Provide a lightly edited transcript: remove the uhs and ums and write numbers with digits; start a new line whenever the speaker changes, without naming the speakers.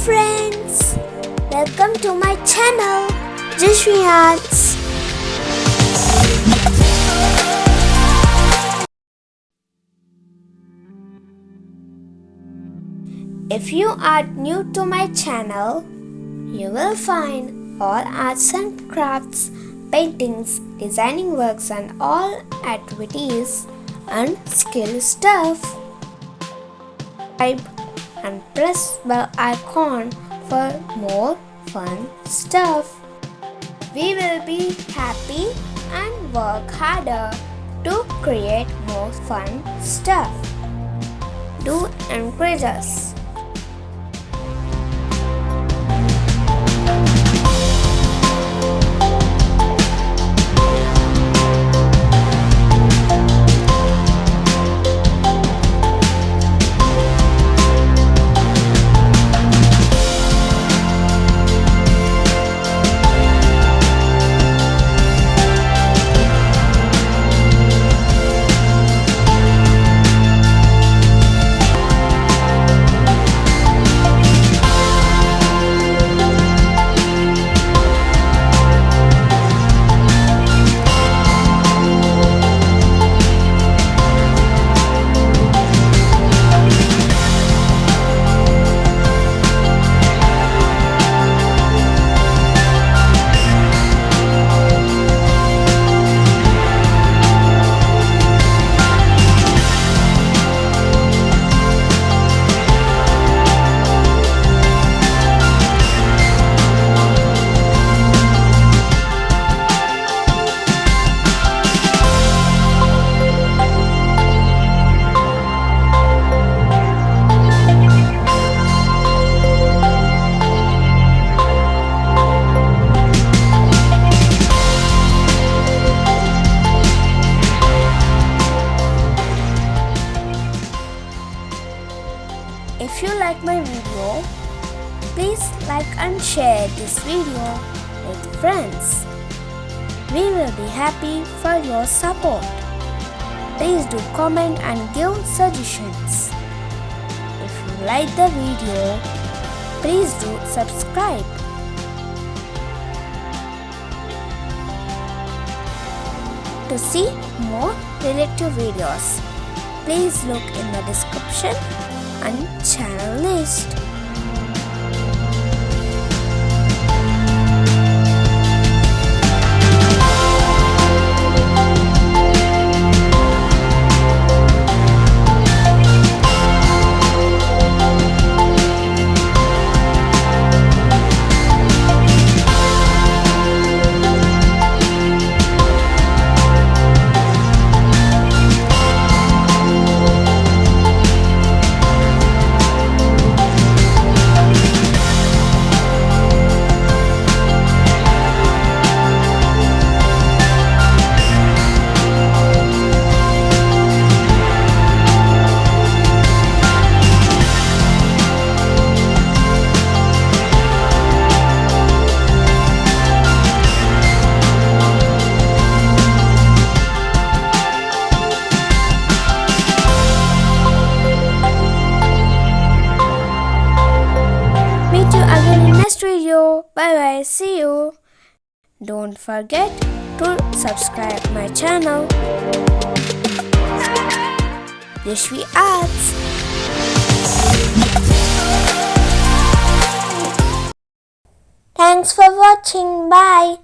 friends, welcome to my channel Jaswiarts. If you are new to my channel, you will find all arts and crafts, paintings, designing works and all activities and skill stuff. Subscribe and press bell icon for more fun stuff. We will be happy and work harder to create more fun stuff. Do encourage us. If you like my video, please like and share this video with friends. We will be happy for your support. Please do comment and give suggestions. If you like the video, please do subscribe. To see more related videos, please look in the description and channel list. Meet you again in next video. Bye bye. See you. Don't forget to subscribe my channel Jaswiarts. Thanks for watching. Bye.